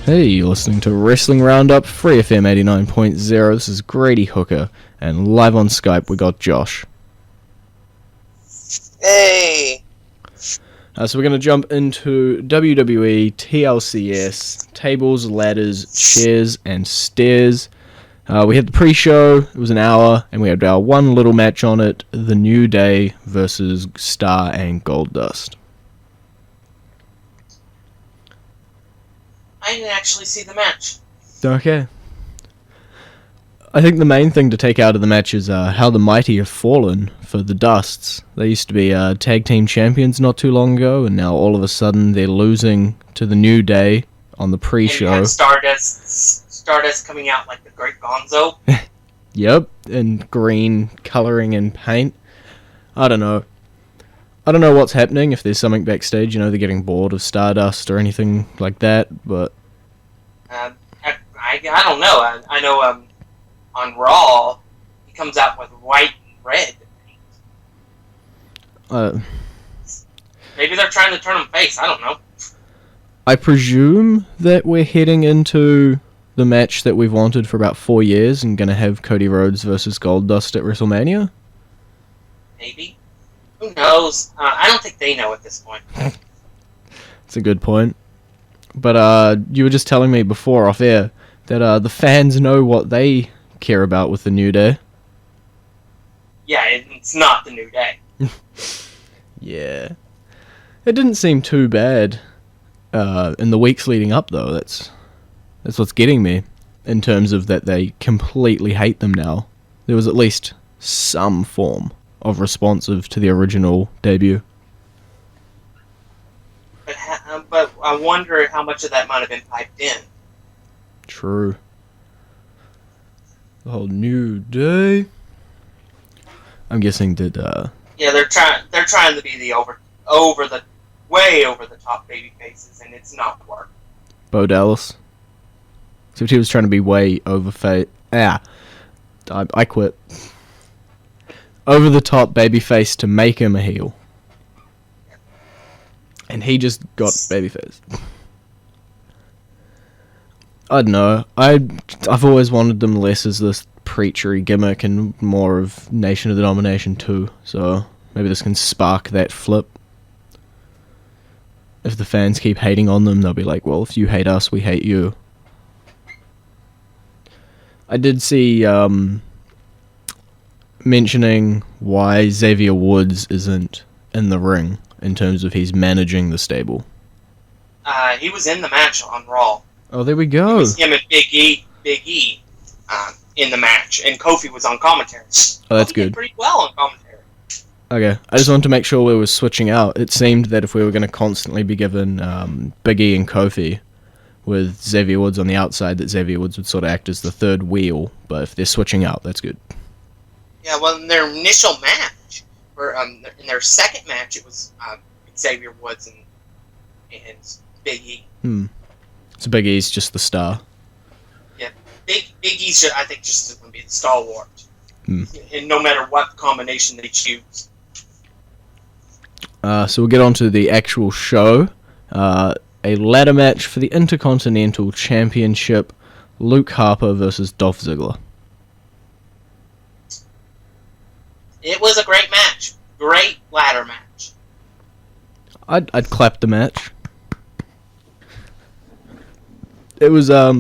Hey, you're listening to Wrestling Roundup, FreeFM 89.0. This is Grady Hooker, and live on Skype we got Josh. Hey! So we're going to jump into WWE, TLCS, tables, ladders, chairs, and stairs. We had the pre-show, it was an hour, and we had our one little match on it, The New Day versus Star and Goldust. I didn't actually see the match. Okay. I think the main thing to take out of the match is how the mighty have fallen for the Dusts. They used to be tag team champions not too long ago, and now all of a sudden they're losing to the New Day on the pre-show. And Stardust coming out like the Great Gonzo. Yep, and green coloring and paint. I don't know what's happening, if there's something backstage, they're getting bored of Stardust or anything like that, but... I don't know. I know on Raw, he comes out with white and red paint. Maybe they're trying to turn him face, I don't know. I presume that we're heading into the match that we've wanted for about 4 years and going to have Cody Rhodes versus Goldust at WrestleMania? Maybe. Who knows? I don't think they know at this point. That's a good point. But you were just telling me before off air that the fans know what they care about with the New Day. Yeah, it's not the New Day. Yeah. It didn't seem too bad in the weeks leading up, though. That's what's getting me, in terms of that they completely hate them now. There was at least some form of responsive to the original debut. But I wonder how much of that might have been piped in. True. The whole New Day. I'm guessing that. Yeah, they're trying to be the way over the top baby faces, and it's not working. Bo Dallas. Except he was trying to be way over I quit. Over the top babyface to make him a heel. And he just got babyface. I don't know. I've always wanted them less as this preachery gimmick and more of Nation of the Domination too. So maybe this can spark that flip. If the fans keep hating on them, they'll be like, well, if you hate us, we hate you. I did see mentioning why Xavier Woods isn't in the ring in terms of he's managing the stable. He was in the match on Raw. Oh, there we go. It was him and Big E in the match, and Kofi was on commentary. Oh, that's He good. did pretty well on commentary. Okay, I just wanted to make sure we were switching out. It seemed that if we were going to constantly be given Big E and Kofi with Xavier Woods on the outside, that Xavier Woods would sort of act as the third wheel, but if they're switching out, that's good. Yeah, well, in their initial match, or in their second match, it was Xavier Woods and Big E. So Big E's just the star. Yeah, Big E's I think just going to be the stalwart, and no matter what combination they choose. So we'll get on to the actual show. A ladder match for the Intercontinental Championship, Luke Harper versus Dolph Ziggler. It was a great match. Great ladder match. I'd clap the match. It was a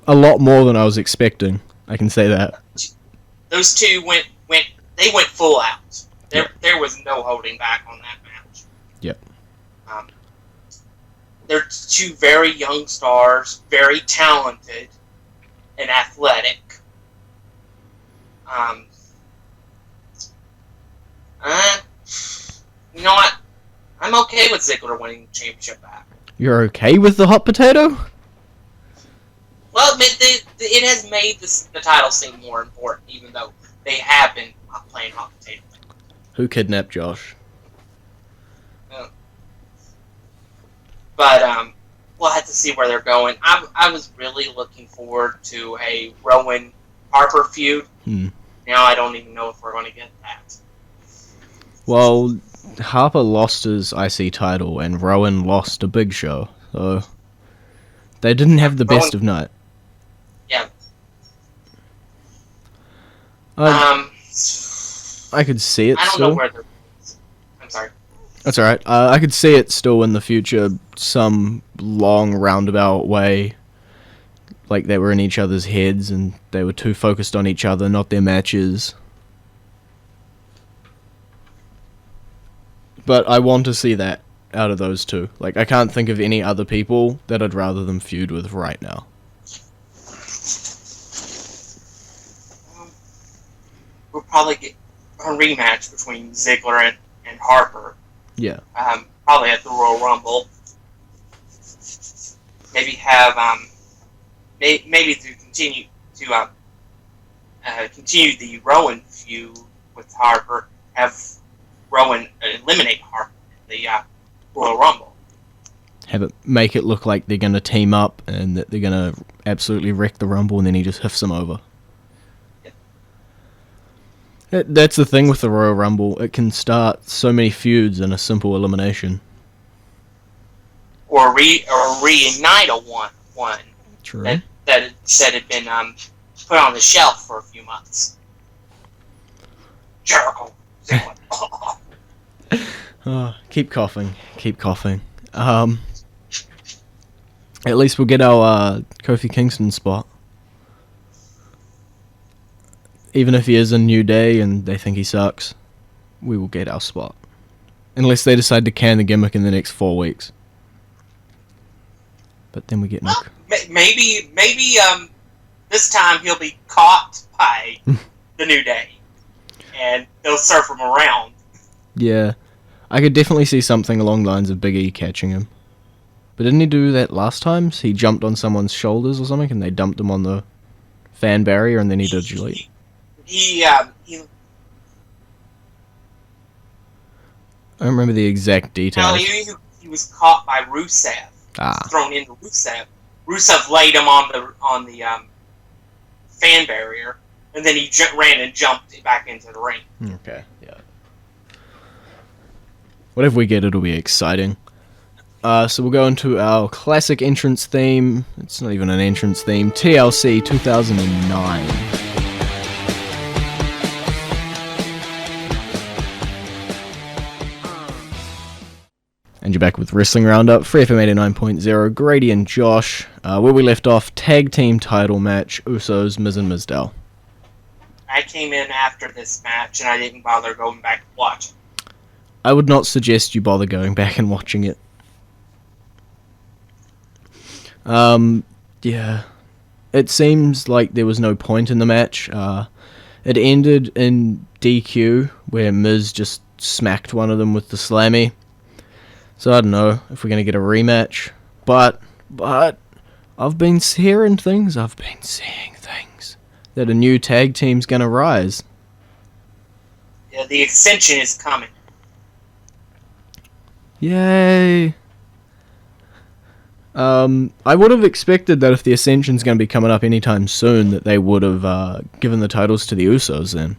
lot more than I was expecting. I can say that. Those two went full out. There was no holding back on that match. Yep. They're two very young stars, very talented and athletic. You know what? I'm okay with Ziggler winning the championship back. You're okay with the hot potato? Well, it has made the title seem more important, even though they have been playing hot potato. Who kidnapped Josh? But we'll have to see where they're going. I was really looking forward to a Rowan Harper feud. Now I don't even know if we're going to get that. Well, Harper lost his IC title and Rowan lost a Big Show, so They didn't have the best of night. Yeah. I could see it I don't still. know where they're... I'm sorry. That's alright. I could see it still in the future, some long roundabout way. Like they were in each other's heads and they were too focused on each other, not their matches. But I want to see that out of those two. Like, I can't think of any other people that I'd rather them feud with right now. We'll probably get a rematch between Ziggler and Harper. Yeah. Probably at the Royal Rumble. Maybe have maybe to continue the Rowan feud with Harper. Have Rowan eliminate Harper in the Royal Rumble. Make it look like they're going to team up and that they're going to absolutely wreck the Rumble, and then he just hiffs them over. Yeah. That's the thing with the Royal Rumble. It can start so many feuds in a simple elimination. Or reignite one. True. That had been put on the shelf for a few months. Jericho. Oh, keep coughing. At least we'll get our Kofi Kingston spot. Even if he is a New Day and they think he sucks, we will get our spot. Unless they decide to can the gimmick in the next 4 weeks. But then we get no... Maybe this time he'll be caught by the New Day. And they'll surf him around. Yeah. I could definitely see something along the lines of Big E catching him. But didn't he do that last time? So he jumped on someone's shoulders or something and they dumped him on the fan barrier and then he did delete. I don't remember the exact details. No, he was caught by Rusev. Thrown into Rusev. Rusev laid him on the fan barrier, and then he ran and jumped back into the ring. Okay, yeah. Whatever we get, it'll be exciting. So we'll go into our classic entrance theme. It's not even an entrance theme. TLC 2009. And you're back with Wrestling Roundup, FreeFM 89.0, Grady and Josh. Where we left off, tag team title match, Usos, Miz and Mizdow. I came in after this match and I didn't bother going back to watch it. I would not suggest you bother going back and watching it. Yeah. It seems like there was no point in the match. It ended in DQ, where Miz just smacked one of them with the slammy. So I don't know if we're going to get a rematch. But, I've been hearing things, I've been seeing things, that a new tag team's going to rise. Yeah, the Ascension is coming. Yay! I would have expected that if the Ascension's going to be coming up anytime soon, that they would have given the titles to the Usos then.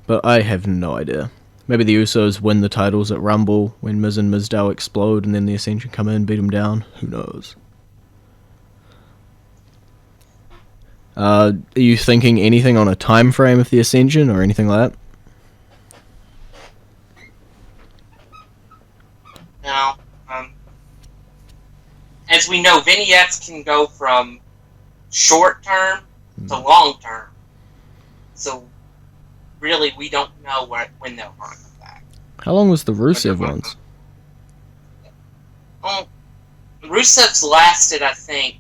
But I have no idea. Maybe the Usos win the titles at Rumble when Miz and Mizdow explode and then the Ascension come in and beat them down. Who knows? Are you thinking anything on a time frame of the Ascension or anything like that? No. As we know, vignettes can go from short term to long term. So, really, we don't know when they'll come back. How long was the Rusev ones? Rusev's lasted, I think,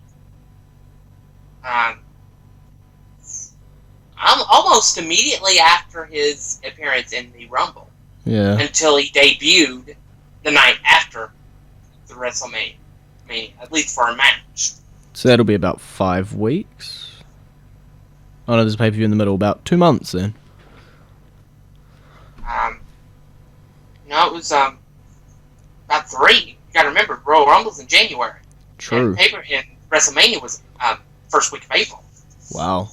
almost immediately after his appearance in the Rumble. Yeah. Until he debuted the night after the WrestleMania. At least for a match. So that'll be about 5 weeks? Oh no, there's a pay-per-view in the middle. About 2 months then. No, it was about 3. You gotta remember, Royal Rumble's in January. True. And WrestleMania was first week of April. Wow.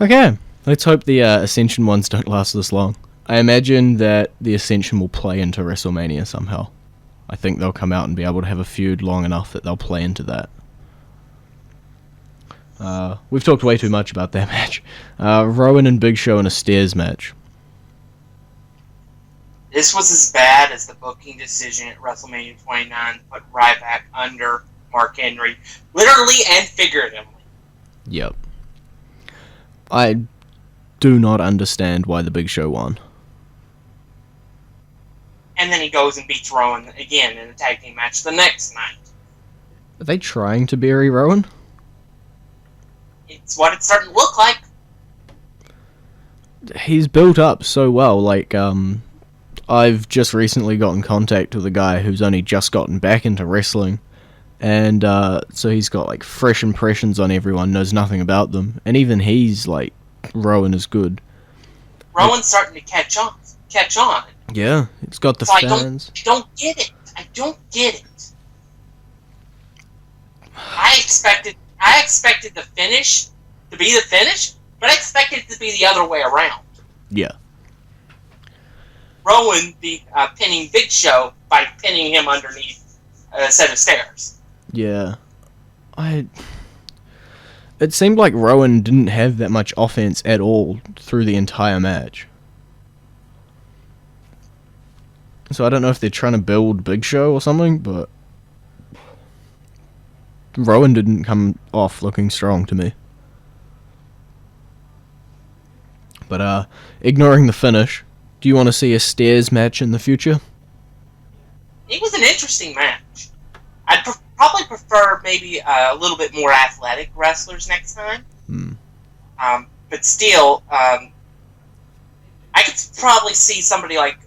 Okay, let's hope the Ascension ones don't last this long. I imagine that the Ascension will play into WrestleMania somehow. I think they'll come out and be able to have a feud long enough that they'll play into that. We've talked way too much about that match. Rowan and Big Show in a stairs match. This was as bad as the booking decision at WrestleMania 29 to put Ryback under Mark Henry, literally and figuratively. Yep. I do not understand why the Big Show won. And then he goes and beats Rowan again in a tag team match the next night. Are they trying to bury Rowan? It's what it's starting to look like. He's built up so well. Like, I've just recently got in contact with a guy who's only just gotten back into wrestling. And so he's got like fresh impressions on everyone, knows nothing about them. And even he's like, Rowan is good. Rowan's starting to catch on. Yeah, it's got the so fans. I don't get it. I don't get it. I expected the finish to be the finish, but I expected it to be the other way around. Yeah. Rowan pinning Big Show by pinning him underneath a set of stairs. Yeah. It seemed like Rowan didn't have that much offense at all through the entire match. So I don't know if they're trying to build Big Show or something, but Rowan didn't come off looking strong to me. But ignoring the finish, do you want to see a stairs match in the future? It was an interesting match. I'd probably prefer maybe a little bit more athletic wrestlers next time. But still, I could probably see somebody like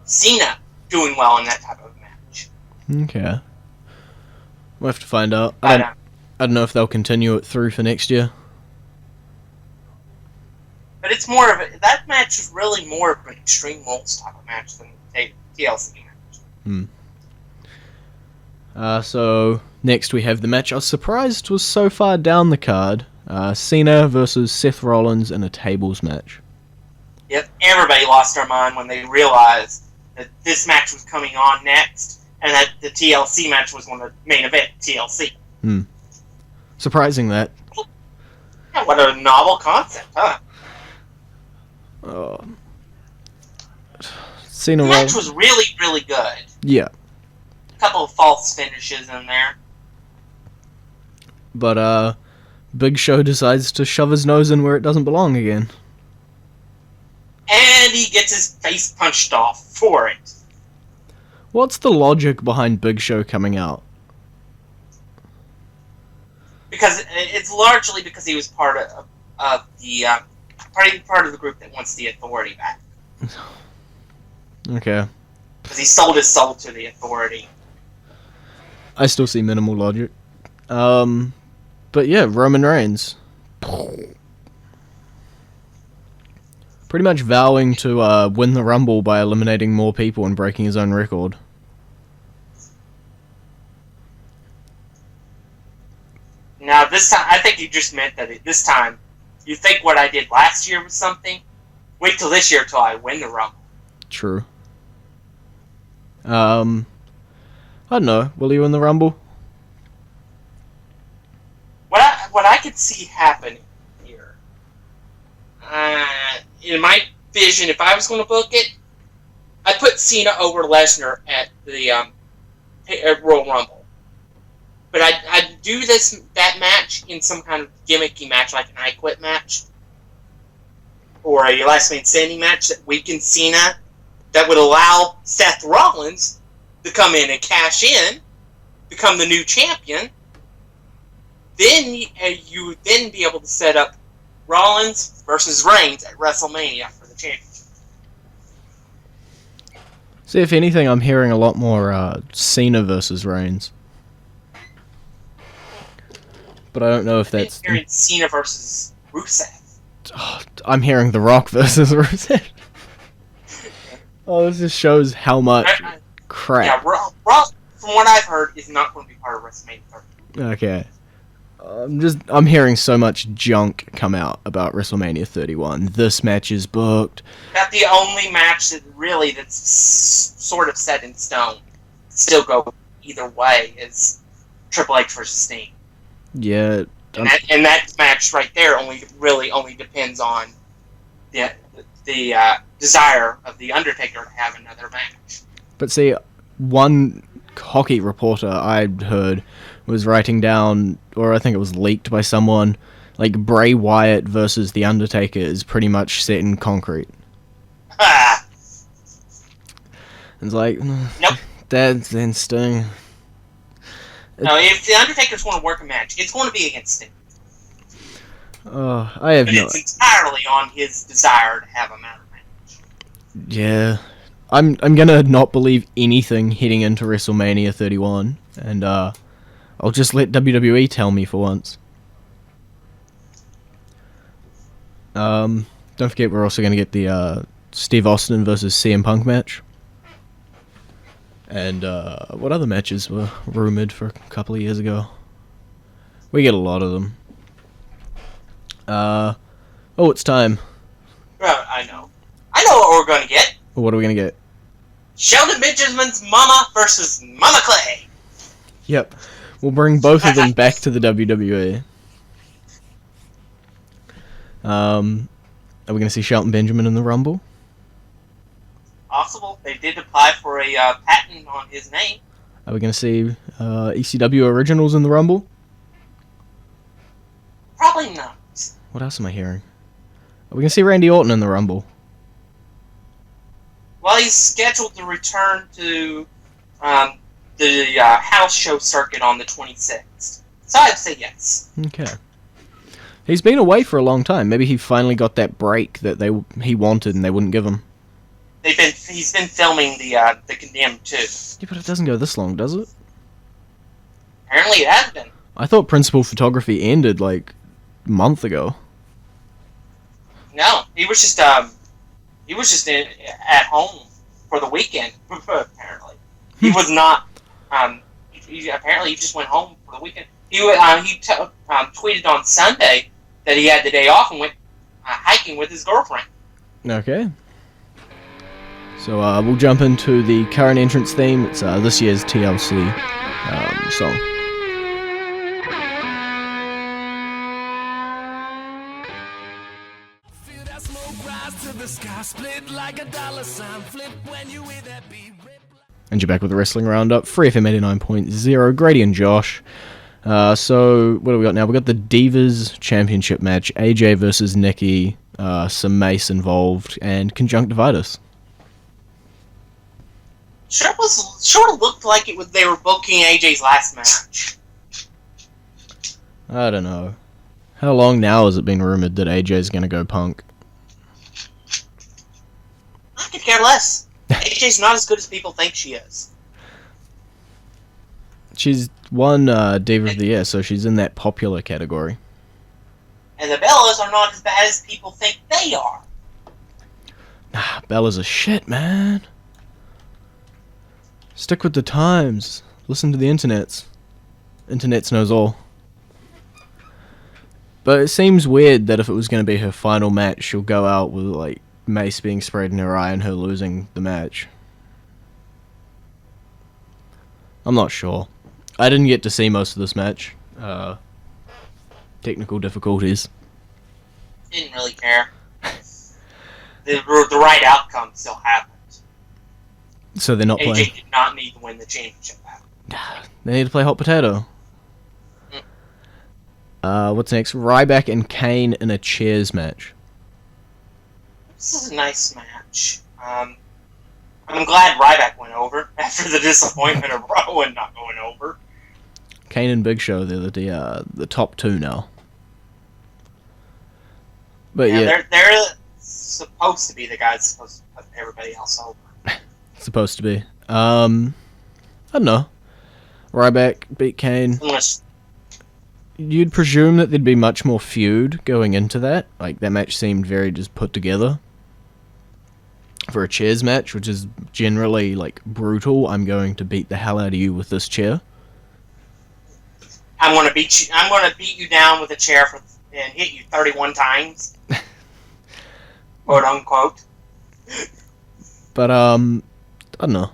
Cena doing well in that type of match. Okay. We'll have to find out. I don't know if they'll continue it through for next year. But it's more of that match is really more of an Extreme Rules type of match than a TLC match. So next we have the match I was surprised was so far down the card. Cena versus Seth Rollins in a tables match. Yep, everybody lost their mind when they realized that this match was coming on next, and that the TLC match was one of the main event TLC. Surprising that. Yeah, what a novel concept, huh? Cena the match was really, really good. Yeah. A couple of false finishes in there. But Big Show decides to shove his nose in where it doesn't belong again. And he gets his face punched off for it. What's the logic behind Big Show coming out? Because it's largely because he was part of the group that wants the Authority back. Okay. Because he sold his soul to the Authority. I still see minimal logic. But yeah, Roman Reigns. Pretty much vowing to win the Rumble by eliminating more people and breaking his own record. Now, this time, I think you just meant that this time, you think what I did last year was something? Wait till this year till I win the Rumble. True. I don't know. Will he win the Rumble? What I could see happening here, in my vision, if I was going to book it, I'd put Cena over Lesnar at the Royal Rumble. But I'd do that match in some kind of gimmicky match, like an I Quit match, or a Last Man Standing match that weakens Cena, that would allow Seth Rollins to come in and cash in, become the new champion. Then you would then be able to set up Rollins versus Reigns at WrestleMania for the championship. See, if anything, I'm hearing a lot more Cena versus Reigns. But I don't know if that's... I'm hearing Cena versus Rusev. Oh, I'm hearing The Rock versus Rusev. Oh, this just shows how much crap. Yeah, Rock, from what I've heard, is not going to be part of WrestleMania 30. Okay. I'm hearing so much junk come out about WrestleMania 31. This match is booked. About the only match that's sort of set in stone, still go either way, is Triple H versus Sting. Yeah. And that match right there only depends on the desire of the Undertaker to have another match. But see, one hockey reporter I'd heard was writing down, or I think it was leaked by someone, like Bray Wyatt versus the Undertaker is pretty much set in concrete. Ah. It's like, nope. That's then Sting. No, if the Undertaker's going to work a match, it's going to be against Sting. I have but no. It's entirely on his desire to have a match. Yeah, I'm gonna not believe anything heading into WrestleMania 31, and I'll just let WWE tell me for once. Don't forget we're also gonna get the Steve Austin versus CM Punk match. And what other matches were rumored for a couple of years ago? We get a lot of them. Oh, it's time. I know what we're going to get. What are we going to get? Shelton Benjamin's Mama versus Mama Clay. Yep. We'll bring both of them back to the WWE. Are we going to see Shelton Benjamin in the Rumble? Possible. They did apply for a patent on his name. Are we going to see ECW Originals in the Rumble? Probably not. What else am I hearing? Are we going to see Randy Orton in the Rumble? Well, he's scheduled to return to the house show circuit on the 26th. So I'd say yes. Okay. He's been away for a long time. Maybe he finally got that break that he wanted and they wouldn't give him. He's been filming the Condemned 2. Yeah, but it doesn't go this long, does it? Apparently it has been. I thought principal photography ended like a month ago. No, he was just at home for the weekend. Apparently, he was not. Apparently, he just went home for the weekend. He tweeted on Sunday that he had the day off and went hiking with his girlfriend. Okay. So we'll jump into the current entrance theme. It's this year's TLC song. And you're back with the Wrestling Roundup, FreeFM 89.0, Grady and Josh. So, what do we got now? We got the Divas Championship match, AJ versus Nikki, some mace involved, and conjunctivitis. Sort of looked like they were booking AJ's last match. I don't know. How long now has it been rumored that AJ's going to go Punk? I could care less. AJ's not as good as people think she is. She's won Diva of the Year, so she's in that popular category. And the Bellas are not as bad as people think they are. Nah, Bella's a shit, man. Stick with the times. Listen to the internets. Internets knows all. But it seems weird that if it was going to be her final match, she'll go out with, like, mace being sprayed in her eye and her losing the match. I'm not sure. I didn't get to see most of this match. Technical difficulties. Didn't really care. The right outcome still happened. So they're not AJ playing. did not need to win the championship battle. They need to play hot potato. What's next? Ryback and Kane in a chairs match. This is a nice match. I'm glad Ryback went over after the disappointment of Rowan not going over. Kane and Big Show, they're the top two now. But yeah, they're supposed to be the guys supposed to put everybody else over. Supposed to be. I don't know. Ryback beat Kane. Unless You'd presume that there'd be much more feud going into that. Like, that match seemed very just put together. For a chairs match, which is generally, like, brutal, I'm going to beat the hell out of you with this chair. I'm gonna beat you. I'm gonna beat you down with a chair and hit you 31 times, quote unquote. But I don't know.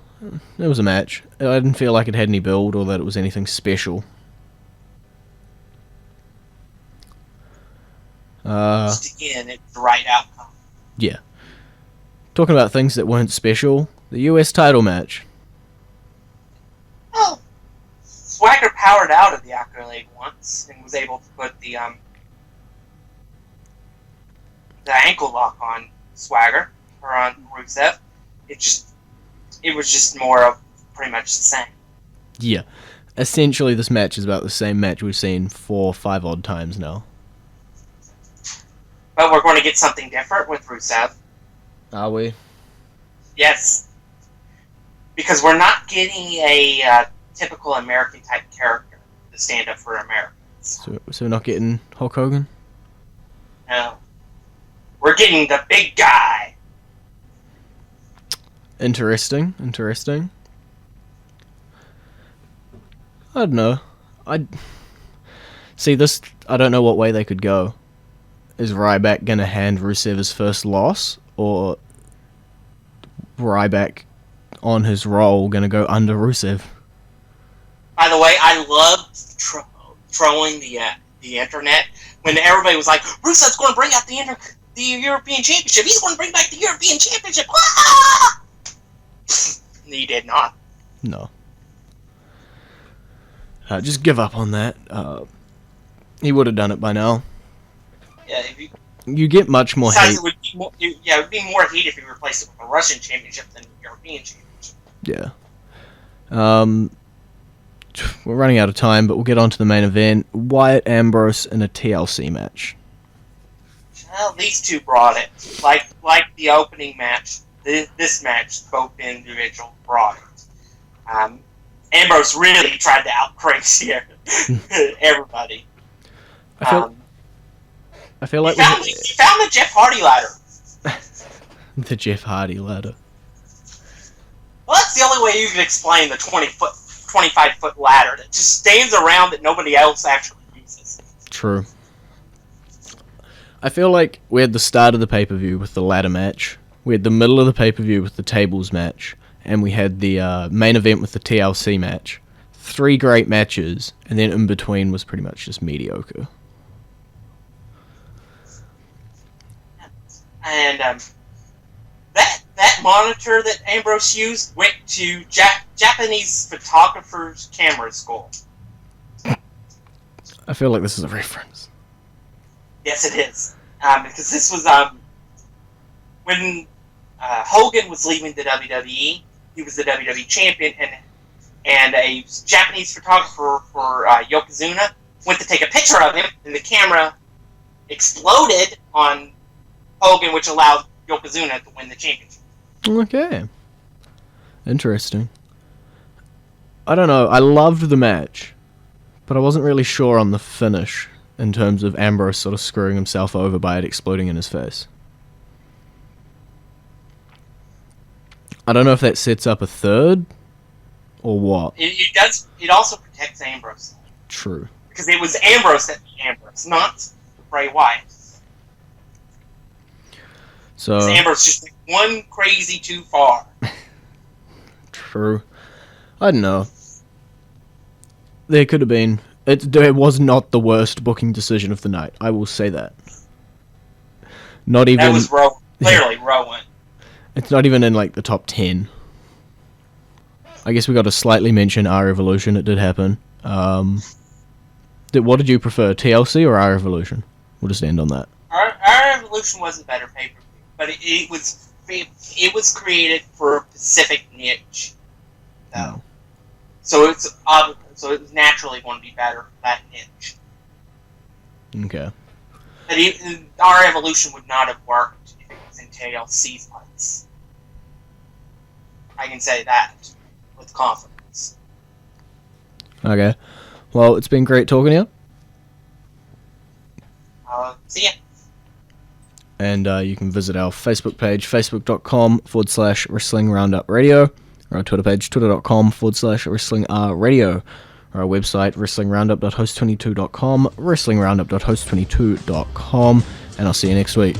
It was a match. I didn't feel like it had any build or that it was anything special. Just again, it's the right outcome. Yeah. Talking about things that weren't special, the US title match. Oh, Swagger powered out of the accolade once and was able to put the ankle lock on Swagger or on Rusev. It was just more of pretty much the same. Yeah. Essentially, this match is about the same match we've seen 4 or 5 odd times now. But we're going to get something different with Rusev. Are we? Yes. Because we're not getting a typical American-type character to stand up for Americans. So we're not getting Hulk Hogan? No. We're getting the big guy. Interesting. I don't know. See this. I don't know what way they could go. Is Ryback gonna hand Rusev his first loss, or Ryback on his roll gonna go under Rusev? By the way, I loved trolling the internet when everybody was like, "Rusev's going to bring out the European Championship. He's going to bring back the European Championship." Ah! He did not. No. Just give up on that. He would have done it by now. Yeah, you get much more hate. It would be more heat if you replaced it with a Russian Championship than the European Championship. Yeah. We're running out of time, but we'll get on to the main event. Wyatt Ambrose in a TLC match. Well, these two brought it. Like the opening match, this match, both individuals brought it. Ambrose really tried to out-crazy everybody. I feel like he found the Jeff Hardy ladder. The Jeff Hardy ladder. Well, that's the only way you can explain the 25-foot ladder that just stands around that nobody else actually uses. True. I feel like we had the start of the pay-per-view with the ladder match, we had the middle of the pay-per-view with the tables match, and we had the main event with the TLC match. 3 great matches, and then in between was pretty much just mediocre. And that monitor that Ambrose used went to Japanese photographer's camera school. I feel like this is a reference. Yes, it is. Because this was when Hogan was leaving the WWE. He was the WWE champion, and a Japanese photographer for Yokozuna went to take a picture of him, and the camera exploded on Hogan, which allowed Yokozuna to win the championship. Okay. Interesting. I don't know. I loved the match, but I wasn't really sure on the finish in terms of Ambrose sort of screwing himself over by it exploding in his face. I don't know if that sets up a third or what. It does. It also protects Ambrose. True. Because it was Ambrose that beat Ambrose, not Bray Wyatt. So Ambrose just went one crazy too far. True. I don't know. There could have been. It was not the worst booking decision of the night. I will say that. Not even. That was clearly Rowan. It's not even in like the top 10. I guess we got to slightly mention our Evolution. It did happen. What did you prefer, TLC or our Evolution? We'll just end on that. Our Evolution was a better pay-per-view, but it was created for a specific niche. No. So it's naturally going to be better for that niche. Okay. But our Evolution would not have worked if it was in TLC's place. I can say that with confidence. Okay. Well, it's been great talking to you. See ya. And you can visit our Facebook page, facebook.com/Wrestling Roundup Radio, or our Twitter page, twitter.com/Wrestling Radio. or our website, wrestlingroundup.host22.com, wrestlingroundup.host22.com, and I'll see you next week.